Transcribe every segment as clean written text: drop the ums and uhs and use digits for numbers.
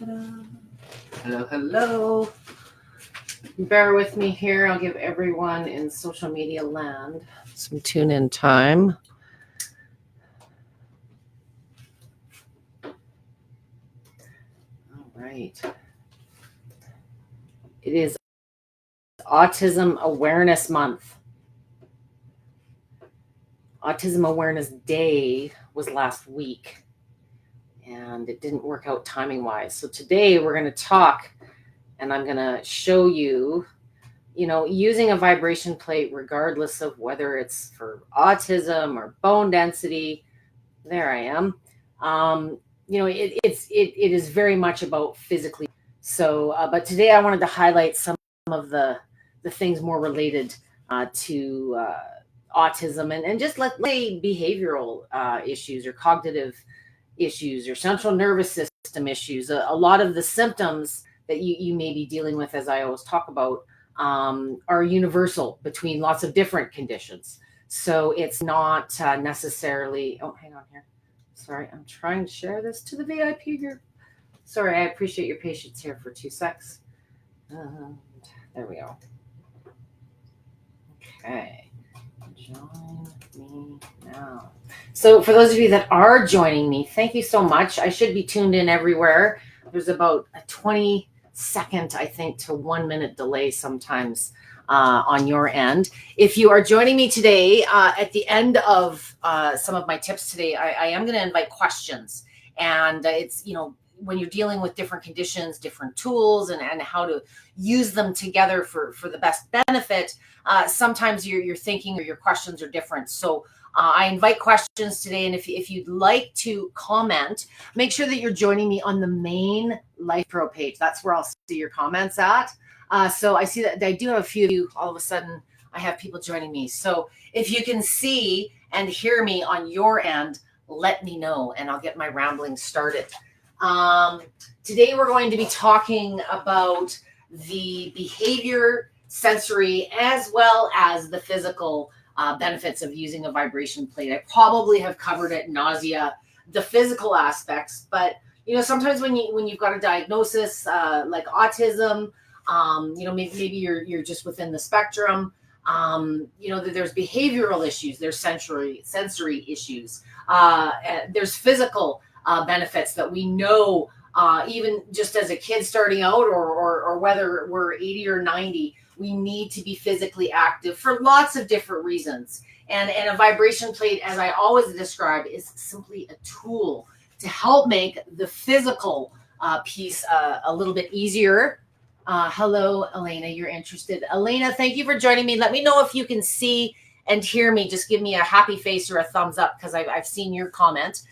Ta-da. Hello, hello. Bear with me here. I'll give everyone in social media land some tune-in time. All right. It is Autism Awareness Month. Autism Awareness Day was last week, and it didn't work out timing-wise. So today we're going to talk, and I'm going to show you, using a vibration plate, regardless of whether it's for autism or bone density. There I am. It is very much about physically. So, but today I wanted to highlight some of the things more related to autism and just let's say behavioral issues or cognitive issues or central nervous system issues. A lot of the symptoms that you may be dealing with, as I always talk about, are universal between lots of different conditions. So it's not necessarily, oh, hang on here. Sorry, I'm trying to share this to the VIP group. Sorry, I appreciate your patience here for 2 secs. There we go. Okay, join me now. So for those of you that are joining me, thank you so much. I should be tuned in everywhere. There's about a 20-second, I think, to 1 minute delay sometimes on your end. If you are joining me today, at the end of some of my tips today, I am going to invite questions. And it's, when you're dealing with different conditions, different tools, and how to use them together for the best benefit, sometimes your thinking or your questions are different. So I invite questions today. And if you'd like to comment, make sure that you're joining me on the main Life Pro page. That's where I'll see your comments at. So I see that I do have a few of you. All of a sudden, I have people joining me. So if you can see and hear me on your end, let me know, and I'll get my rambling started. Today, we're going to be talking about the behavior, sensory, as well as the physical benefits of using a vibration plate. I probably have covered at nausea the physical aspects, but sometimes when you've got a diagnosis like autism, maybe you're just within the spectrum. There's behavioral issues, there's sensory issues, there's physical benefits that we know, even just as a kid starting out, or whether we're 80 or 90, we need to be physically active for lots of different reasons. And a vibration plate, as I always describe, is simply a tool to help make the physical piece a little bit easier. Hello, Elena, you're interested. Elena, thank you for joining me. Let me know if you can see and hear me. Just give me a happy face or a thumbs up, because I've seen your comment.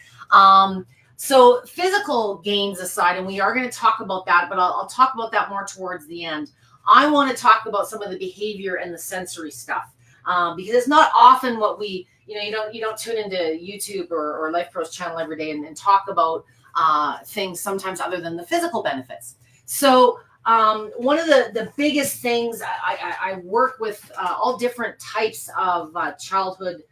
So physical gains aside, and we are going to talk about that, but I'll talk about that more towards the end. I want to talk about some of the behavior and the sensory stuff, because it's not often what we, you don't tune into YouTube or Life Pro's channel every day and talk about things sometimes other than the physical benefits. So one of the biggest things, I work with all different types of childhood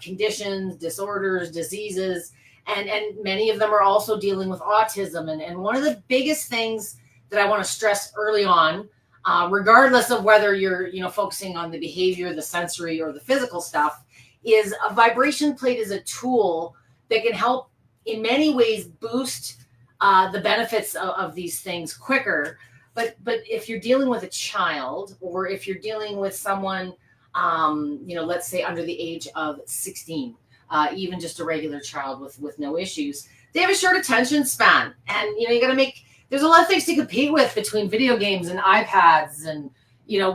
conditions, disorders, diseases, and many of them are also dealing with autism. And one of the biggest things that I want to stress early on, regardless of whether you're focusing on the behavior, the sensory, or the physical stuff, is a vibration plate is a tool that can help in many ways boost the benefits of these things quicker. But if you're dealing with a child, or if you're dealing with someone, let's say under the age of 16, even just a regular child with no issues, they have a short attention span. And, you got to there's a lot of things to compete with between video games and iPads and,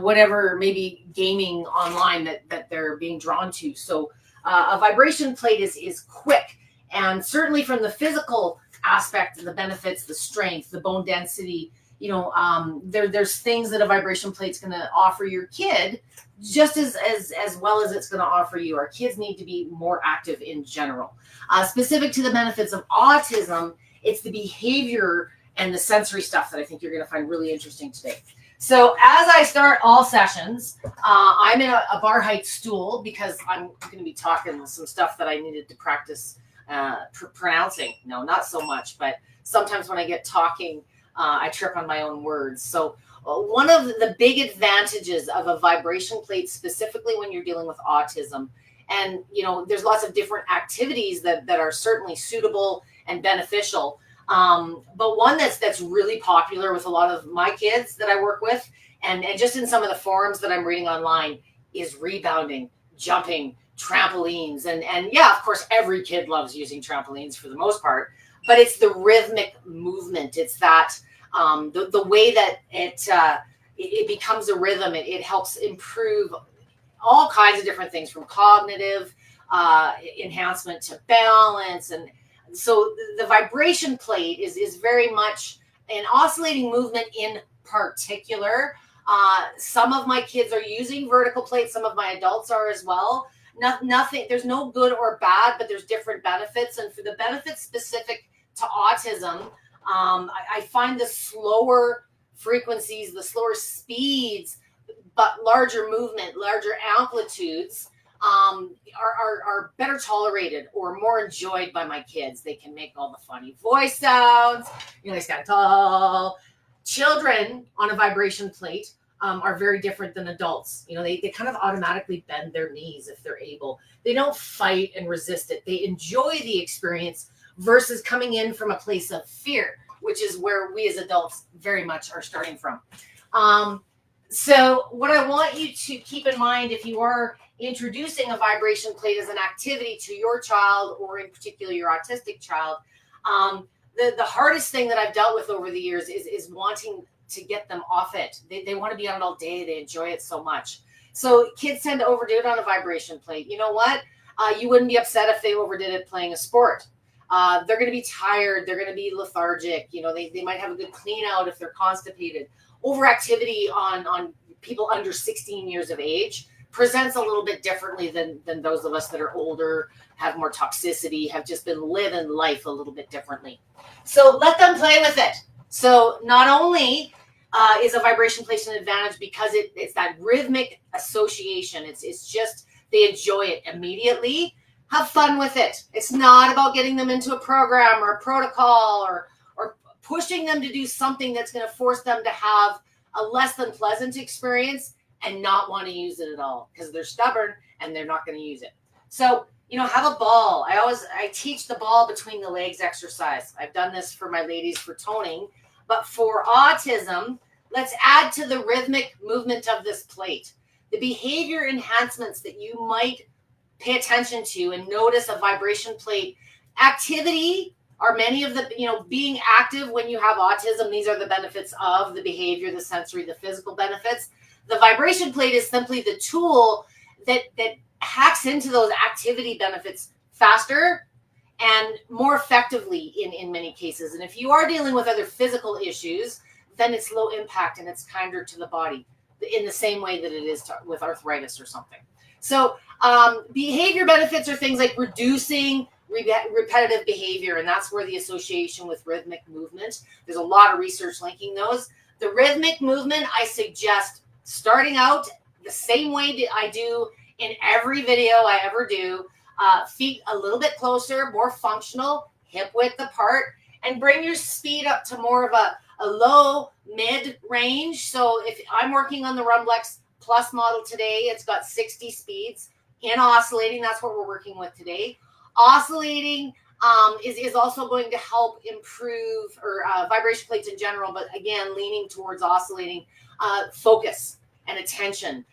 whatever, maybe gaming online that they're being drawn to. So a vibration plate is quick. And certainly from the physical aspect, the benefits, the strength, the bone density, there's things that a vibration plate's going to offer your kid just as well as it's going to offer you. Our kids need to be more active in general. Specific to the benefits of autism, it's the behavior and the sensory stuff that I think you're going to find really interesting today. So as I start all sessions, I'm in a bar height stool because I'm going to be talking some stuff that I needed to practice pronouncing. No, not so much, but sometimes when I get talking I trip on my own words. So one of the big advantages of a vibration plate, specifically when you're dealing with autism, and there's lots of different activities that are certainly suitable and beneficial. But one that's really popular with a lot of my kids that I work with, and just in some of the forums that I'm reading online, is rebounding, jumping, trampolines. And yeah, of course, every kid loves using trampolines for the most part, but it's the rhythmic movement. It's that the way that it becomes a rhythm. It helps improve all kinds of different things, from cognitive enhancement to balance. And so the vibration plate is very much an oscillating movement in particular. Some of my kids are using vertical plates. Some of my adults are as well. Nothing, there's no good or bad, but there's different benefits. And for the benefits specific to autism, I find the slower frequencies, the slower speeds, but larger movement, larger amplitudes are better tolerated or more enjoyed by my kids. They can make all the funny voice sounds, they stand tall. Children on a vibration plate are very different than adults. They kind of automatically bend their knees if they're able. They don't fight and resist it. They enjoy the experience versus coming in from a place of fear, which is where we as adults very much are starting from. So what I want you to keep in mind, if you are introducing a vibration plate as an activity to your child, or in particular your autistic child, the hardest thing that I've dealt with over the years is wanting to get them off it. They want to be on it all day. They enjoy it so much. So kids tend to overdo it on a vibration plate. You know what? You wouldn't be upset if they overdid it playing a sport. They're going to be tired. They're going to be lethargic. They might have a good clean out if they're constipated. Overactivity on people under 16 years of age presents a little bit differently than those of us that are older, have more toxicity, have just been living life a little bit differently. So let them play with it. So not only is a vibration plate an advantage because it's that rhythmic association. It's just they enjoy it immediately. Have fun with it. It's not about getting them into a program or a protocol or pushing them to do something that's going to force them to have a less than pleasant experience and not want to use it at all because they're stubborn and they're not going to use it. So, have a ball. I teach the ball between the legs exercise. I've done this for my ladies for toning, but for autism, let's add to the rhythmic movement of this plate the behavior enhancements that you might pay attention to and notice a vibration plate activity. Are many of the, being active when you have autism, these are the benefits of the behavior, the sensory, the physical benefits. The vibration plate is simply the tool that hacks into those activity benefits faster and more effectively in many cases. And if you are dealing with other physical issues, then it's low impact and it's kinder to the body in the same way that it is with arthritis or something. So behavior benefits are things like reducing repetitive behavior, and that's where the association with rhythmic movement, there's a lot of research linking those. The rhythmic movement, I suggest starting out the same way that I do in every video I ever do. Feet a little bit closer, more functional, hip width apart, and bring your speed up to more of a low mid range. So if I'm working on the Rumblex Plus model today, it's got 60 speeds in oscillating. That's what we're working with today. Oscillating is also going to help improve or vibration plates in general, but again, leaning towards oscillating focus and attention.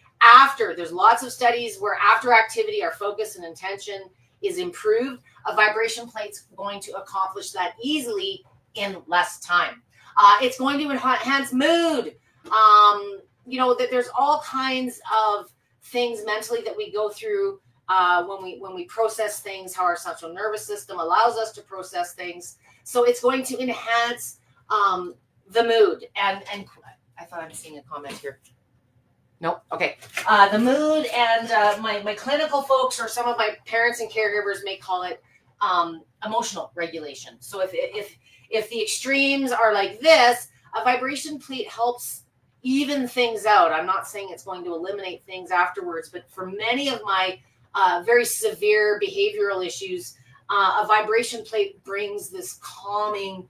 There's lots of studies where after activity, our focus and attention is improved. A vibration plate's going to accomplish that easily in less time. It's going to enhance mood. That there's all kinds of things mentally that we go through when we process things, how our central nervous system allows us to process things. So it's going to enhance the mood. And I thought I'm seeing a comment here. Nope. Okay. The mood and my clinical folks or some of my parents and caregivers may call it emotional regulation. So if the extremes are like this, a vibration plate helps even things out. I'm not saying it's going to eliminate things afterwards, but for many of my very severe behavioral issues, a vibration plate brings this calming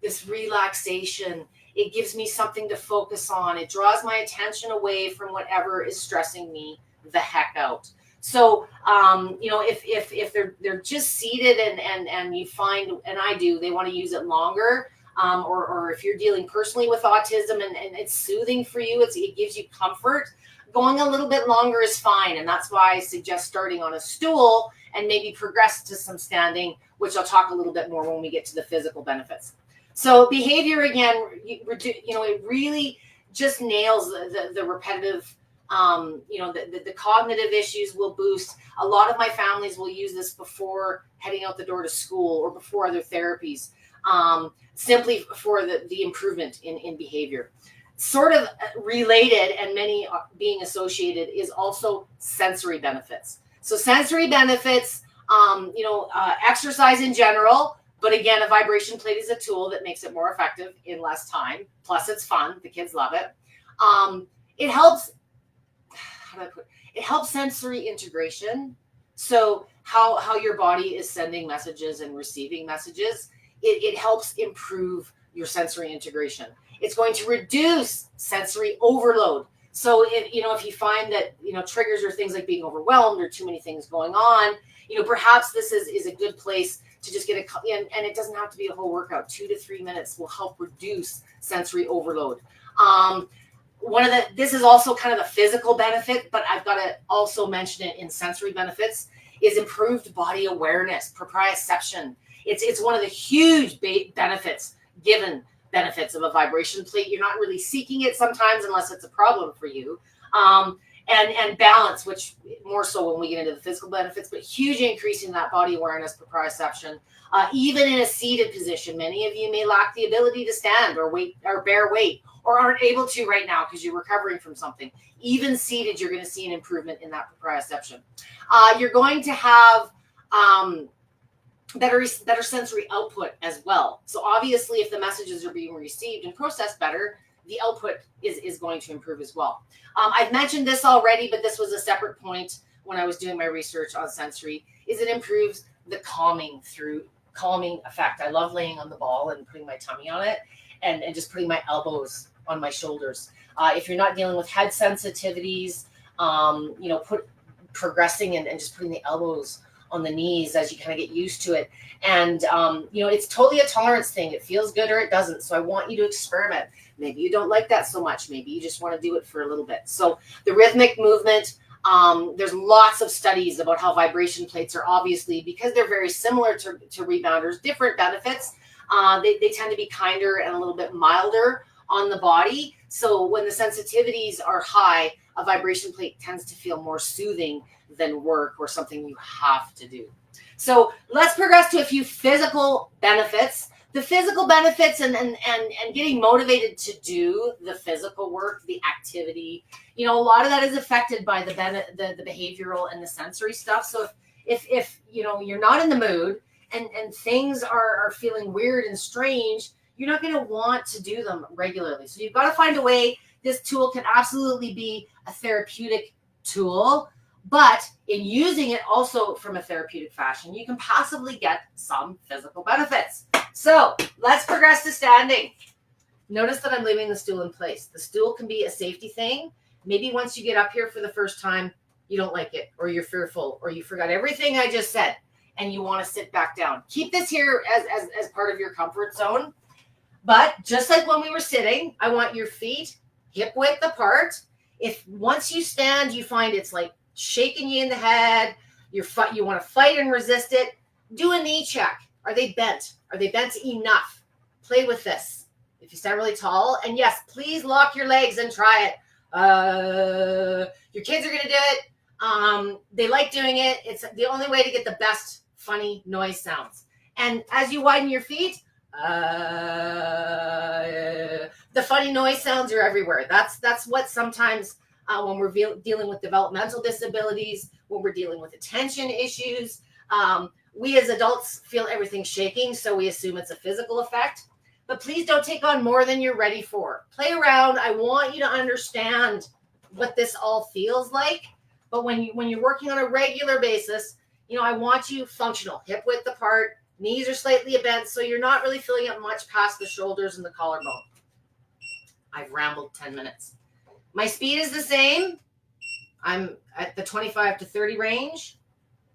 this relaxation. It gives me something to focus on. It draws my attention away from whatever is stressing me the heck out. So, if they're just seated and you find, and I do, they want to use it longer, or if you're dealing personally with autism and it's soothing for you, it gives you comfort. Going a little bit longer is fine, and that's why I suggest starting on a stool and maybe progress to some standing, which I'll talk a little bit more when we get to the physical benefits. So behavior, again, it really just nails the repetitive. The cognitive issues will boost. A lot of my families will use this before heading out the door to school or before other therapies, simply for the improvement in behavior. Sort of related, and many being associated, is also sensory benefits. So sensory benefits, exercise in general, but again, a vibration plate is a tool that makes it more effective in less time. Plus, it's fun. The kids love it. It helps. It helps sensory integration. So how your body is sending messages and receiving messages, it helps improve your sensory integration. It's going to reduce sensory overload. So if you find that, triggers are things like being overwhelmed or too many things going on, perhaps this is a good place to just get and it doesn't have to be a whole workout. 2 to 3 minutes will help reduce sensory overload. This is also kind of a physical benefit, but I've got to also mention it in sensory benefits, is improved body awareness, proprioception. It's one of the huge benefits of a vibration plate. You're not really seeking it sometimes unless it's a problem for you. And balance, which more so when we get into the physical benefits, but huge increase in that body awareness, proprioception. Even in a seated position, many of you may lack the ability to stand or bear weight, or aren't able to right now because you're recovering from something. Even seated, you're going to see an improvement in that proprioception. You're going to have better sensory output as well. So obviously, if the messages are being received and processed better, the output is going to improve as well. I've mentioned this already, but this was a separate point when I was doing my research on sensory, is it improves the calming effect. I love laying on the ball and putting my tummy on it and just putting my elbows on my shoulders. If you're not dealing with head sensitivities, progressing and just putting the elbows on the knees as you kind of get used to it. And, it's totally a tolerance thing. It feels good or it doesn't. So I want you to experiment. Maybe you don't like that so much. Maybe you just want to do it for a little bit. So the rhythmic movement, there's lots of studies about how vibration plates are, obviously, because they're very similar to rebounders, different benefits. They tend to be kinder and a little bit milder on the body. So when the sensitivities are high, a vibration plate tends to feel more soothing than work or something you have to do. So let's progress to a few physical benefits. The physical benefits and getting motivated to do the physical work, the activity, a lot of that is affected by the behavioral and the sensory stuff. So if you're not in the mood and things are feeling weird and strange, you're not going to want to do them regularly. So you've got to find a way. This tool can absolutely be a therapeutic tool, but in using it also from a therapeutic fashion, you can possibly get some physical benefits. So let's progress to standing. Notice that I'm leaving the stool in place. The stool can be a safety thing. Maybe once you get up here for the first time, you don't like it, or you're fearful, or you forgot everything I just said, and you want to sit back down. Keep this here as part of your comfort zone. But just like when we were sitting, I want your feet hip width apart. If once you stand, you find it's like shaking you in the head, you want to fight and resist it, do a knee check. Are they bent? Are they bent enough? Play with this. If you stand really tall, and yes, please lock your legs and try it. Your kids are going to do it. They like doing it. It's the only way to get the best funny noise sounds. And as you widen your feet, the funny noise sounds are everywhere. That's what sometimes when we're dealing with developmental disabilities, when we're dealing with attention issues, we as adults feel everything shaking, so we assume it's a physical effect. But please don't take on more than you're ready for. Play around. I want you to understand what this all feels like. But when you're working on a regular basis, I want you functional, hip width apart, Knees are slightly bent, so you're not really filling up much past the shoulders and the collarbone. I've rambled 10 minutes. My speed is the same. I'm at the 25 to 30 range.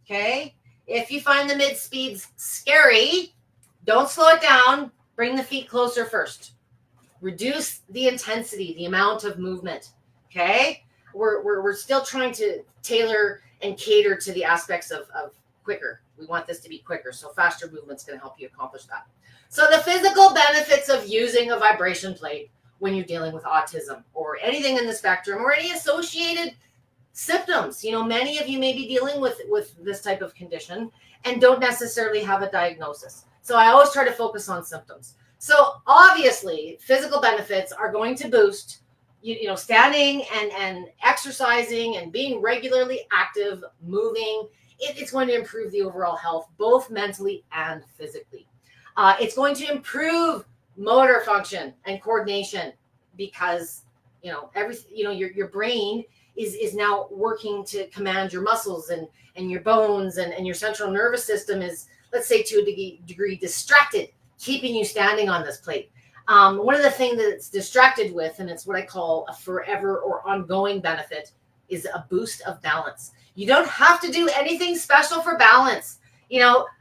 Okay. If you find the mid speeds scary, don't slow it down. Bring the feet closer first. Reduce the intensity, the amount of movement. Okay. We're still trying to tailor and cater to the aspects of quicker. We want this to be quicker. So faster movement's going to help you accomplish that. So the physical benefits of using a vibration plate when you're dealing with autism or anything in the spectrum or any associated symptoms. Many of you may be dealing with this type of condition and don't necessarily have a diagnosis. So I always try to focus on symptoms. So obviously, physical benefits are going to boost, standing and exercising and being regularly active, moving. It's going to improve the overall health, both mentally and physically. It's going to improve motor function and coordination because, your brain is now working to command your muscles and your bones and your central nervous system is, let's say, to a degree distracted, keeping you standing on this plate. One of the things that it's distracted with, and it's what I call a forever or ongoing benefit, is a boost of balance. You don't have to do anything special for balance.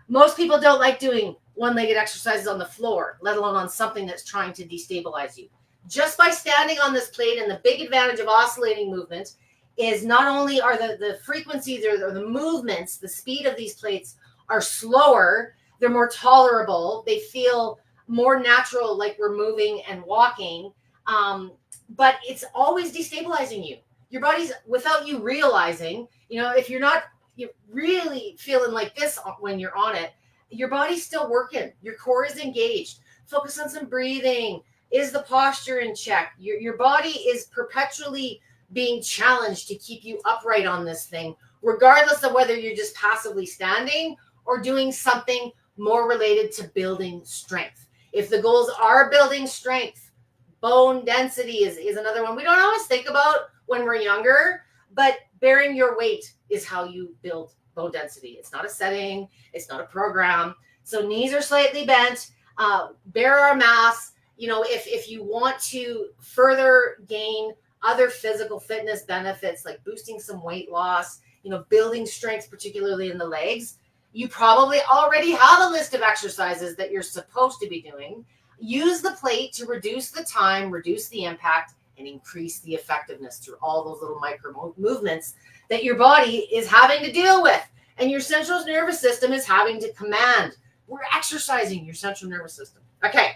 Most people don't like doing one-legged exercises on the floor, let alone on something that's trying to destabilize you. Just by standing on this plate, and the big advantage of oscillating movement is not only are the frequencies or the movements, the speed of these plates are slower, they're more tolerable, they feel more natural, like we're moving and walking, but it's always destabilizing you. Your body's, without you realizing, if you're not really feeling like this when you're on it, your body's still working. Your core is engaged. Focus on some breathing. Is the posture in check? Your body is perpetually being challenged to keep you upright on this thing, regardless of whether you're just passively standing or doing something more related to building strength. If the goals are building strength, bone density is another one we don't always think about when we're younger, but bearing your weight is how you build bone density. It's not a setting. It's not a program. So knees are slightly bent. Bear our mass. If you want to further gain other physical fitness benefits like boosting some weight loss, building strength, particularly in the legs, you probably already have a list of exercises that you're supposed to be doing. Use the plate to reduce the time, reduce the impact, and increase the effectiveness through all those little micro movements that your body is having to deal with and your central nervous system is having to command. We're exercising your central nervous system. Okay.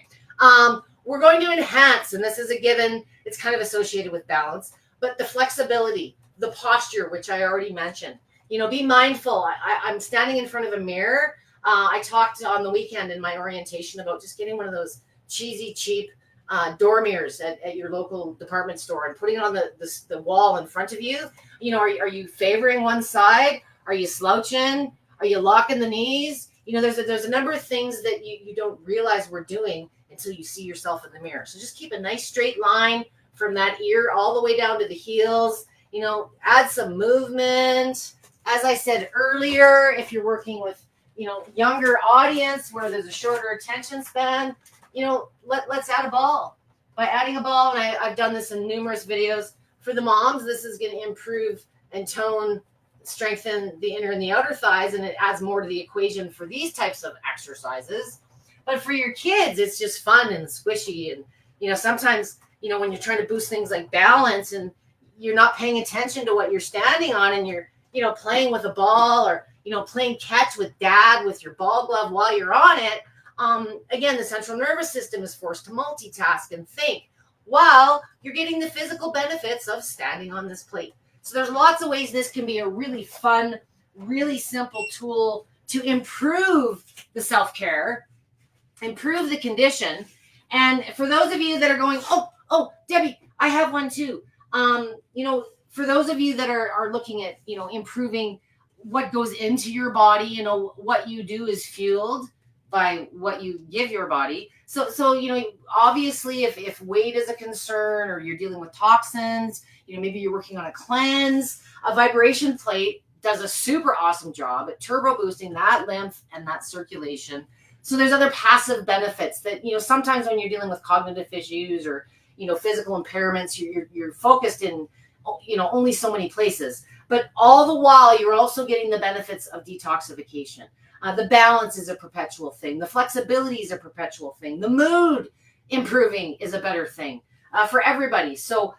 We're going to enhance, and this is a given. It's kind of associated with balance, but the flexibility, the posture, which I already mentioned. Be mindful. I'm standing in front of a mirror. I talked on the weekend in my orientation about just getting one of those cheesy, cheap door mirrors at your local department store and putting it on the wall in front of you. Are you favoring one side? Are you slouching? Are you locking the knees? There's a number of things that you don't realize we're doing until you see yourself in the mirror. So just keep a nice straight line from that ear all the way down to the heels. Add some movement. As I said earlier, if you're working with, younger audience where there's a shorter attention span, let's add a ball. By adding a ball, and I've done this in numerous videos, for the moms, this is going to improve and tone, strengthen the inner and the outer thighs, and it adds more to the equation for these types of exercises. But for your kids, it's just fun and squishy. And, sometimes, when you're trying to boost things like balance and you're not paying attention to what you're standing on and you're, playing with a ball or, playing catch with dad with your ball glove while you're on it. Again, the central nervous system is forced to multitask and think while you're getting the physical benefits of standing on this plate. So there's lots of ways this can be a really fun, really simple tool to improve the self-care, improve the condition. And for those of you that are going, oh, Debbie, I have one too. For those of you that are looking at, improving what goes into your body, what you do is fueled by what you give your body. So obviously if weight is a concern or you're dealing with toxins, maybe you're working on a cleanse, a vibration plate does a super awesome job at turbo boosting that lymph and that circulation. So there's other passive benefits that, sometimes when you're dealing with cognitive issues or, physical impairments, you're focused in, only so many places. But all the while, you're also getting the benefits of detoxification. The balance is a perpetual thing. The flexibility is a perpetual thing. The mood improving is a better thing for everybody. So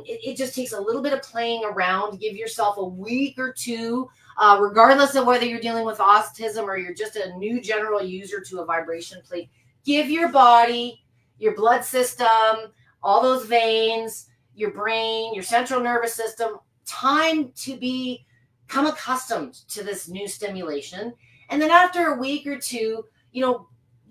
it just takes a little bit of playing around. Give yourself a week or two, regardless of whether you're dealing with autism or you're just a new general user to a vibration plate. Give your body, your blood system, all those veins, your brain, your central nervous system, time to become accustomed to this new stimulation. And then after a week or two,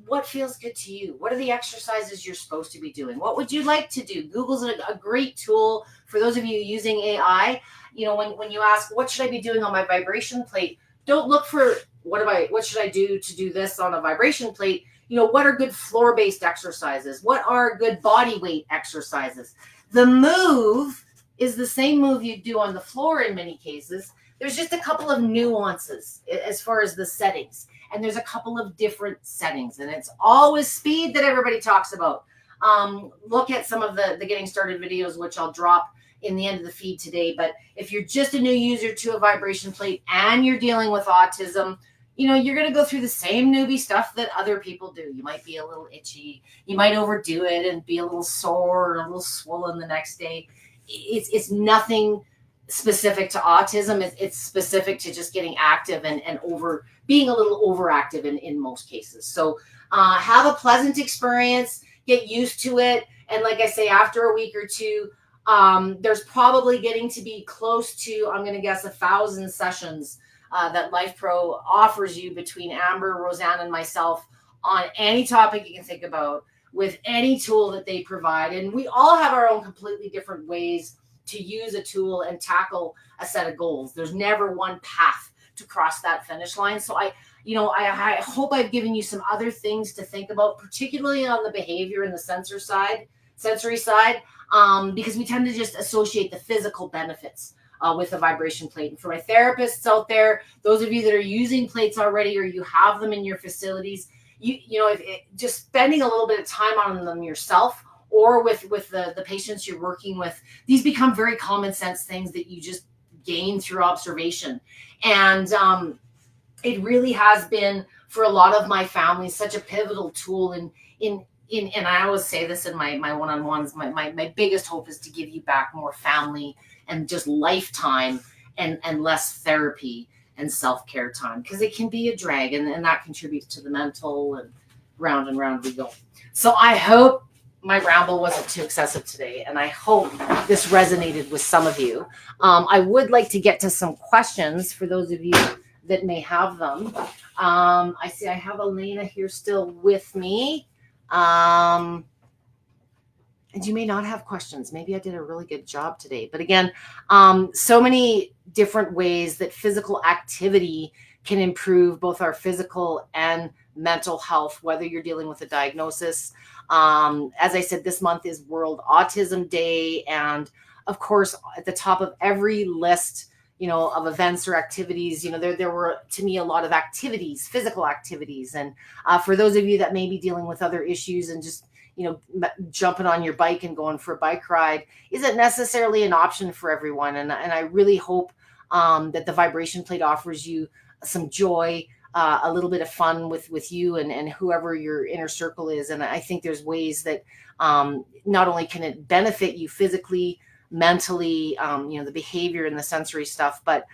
what feels good to you? What are the exercises you're supposed to be doing? What would you like to do? Google's a great tool for those of you using AI. When you ask, what should I be doing on my vibration plate? Don't look for what should I do to do this on a vibration plate? What are good floor-based exercises? What are good body weight exercises? The move is the same move you do on the floor in many cases. There's just a couple of nuances as far as the settings. And there's a couple of different settings. And it's always speed that everybody talks about. Look at some of the getting started videos, which I'll drop in the end of the feed today. But if you're just a new user to a vibration plate and you're dealing with autism, you're going to go through the same newbie stuff that other people do. You might be a little itchy. You might overdo it and be a little sore and a little swollen the next day. It's nothing specific to autism. It's specific to just getting active and being a little overactive in most cases. So have a pleasant experience, get used to it. And like I say, after a week or two, there's probably getting to be close to, I'm going to guess, 1,000 sessions that Life Pro offers you between Amber, Roseanne, and myself on any topic you can think about with any tool that they provide. And we all have our own completely different ways to use a tool and tackle a set of goals. There's never one path to cross that finish line. So I hope I've given you some other things to think about, particularly on the behavior and the sensory side, because we tend to just associate the physical benefits with a vibration plate. And for my therapists out there, those of you that are using plates already or you have them in your facilities, just spending a little bit of time on them yourself or with the patients you're working with, these become very common sense things that you just gain through observation. And it really has been for a lot of my family such a pivotal tool in and I always say this in my one-on-ones, my biggest hope is to give you back more family and just lifetime and less therapy and self-care time, because it can be a drag and that contributes to the mental, and round we go. So I hope my ramble wasn't too excessive today, and I hope this resonated with some of you. I would like to get to some questions for those of you that may have them. I see I have Elena here still with me. And you may not have questions. Maybe I did a really good job today. But again, so many different ways that physical activity can improve both our physical and mental health, whether you're dealing with a diagnosis. As I said, this month is World Autism Day. And of course, at the top of every list, of events or activities, there were, to me, a lot of activities, physical activities. And for those of you that may be dealing with other issues and just, jumping on your bike and going for a bike ride isn't necessarily an option for everyone. And I really hope that the vibration plate offers you some joy, a little bit of fun with you and whoever your inner circle is. And I think there's ways that not only can it benefit you physically, mentally, the behavior and the sensory stuff, but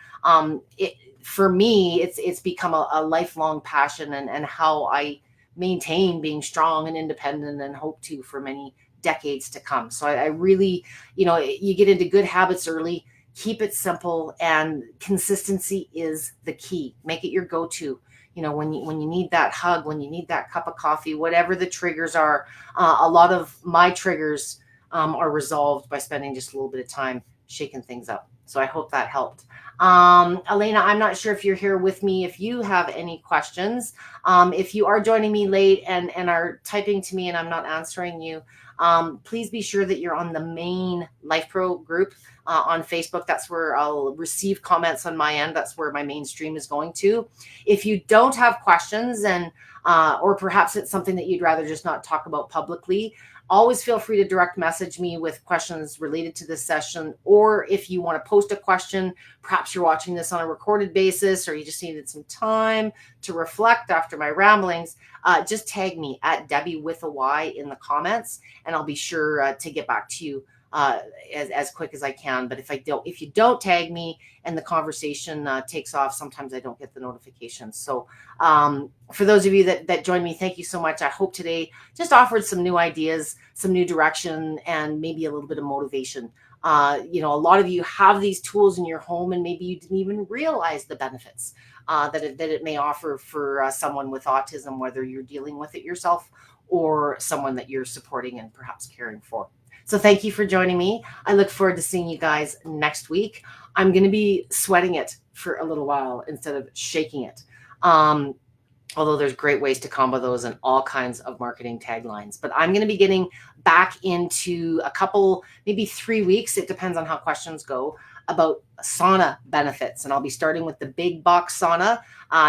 for me, it's become a lifelong passion and how I maintain being strong and independent and hope to for many decades to come. So I really, you get into good habits early, keep it simple, and consistency is the key. Make it your go-to. When you need that hug, when you need that cup of coffee, whatever the triggers are, a lot of my triggers are resolved by spending just a little bit of time shaking things up. So I hope that helped. Elena, I'm not sure if you're here with me, if you have any questions. If you are joining me late and are typing to me and I'm not answering you, please be sure that you're on the main Life Pro group on Facebook. That's where I'll receive comments on my end. That's where my mainstream is going to. If you don't have questions and or perhaps it's something that you'd rather just not talk about publicly, always feel free to direct message me with questions related to this session. Or if you want to post a question, perhaps you're watching this on a recorded basis or you just needed some time to reflect after my ramblings, just tag me at Debby with a Y in the comments, and I'll be sure to get back to you as quick as I can. But if you don't tag me and the conversation takes off, sometimes I don't get the notifications. So for those of you that joined me, thank you so much. I hope today just offered some new ideas, some new direction, and maybe a little bit of motivation. A lot of you have these tools in your home, and maybe you didn't even realize the benefits that it may offer for someone with autism, whether you're dealing with it yourself or someone that you're supporting and perhaps caring for. So thank you for joining me. I look forward to seeing you guys next week. I'm going to be sweating it for a little while instead of shaking it. Although there's great ways to combo those and all kinds of marketing taglines. But I'm going to be getting back into a couple, maybe 3 weeks. It depends on how questions go, about sauna benefits. And I'll be starting with the big box sauna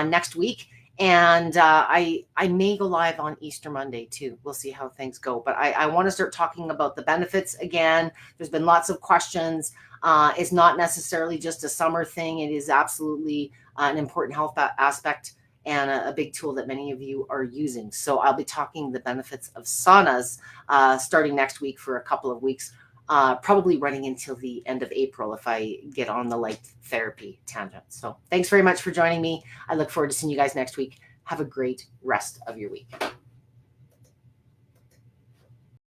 next week. And I may go live on Easter Monday too. We'll see how things go. But I want to start talking about the benefits again. There's been lots of questions. It's not necessarily just a summer thing. It is absolutely an important health aspect and a big tool that many of you are using. So I'll be talking the benefits of saunas starting next week for a couple of weeks, probably running until the end of April if I get on the light therapy tangent. So thanks very much for joining me. I look forward to seeing you guys next week. Have a great rest of your week.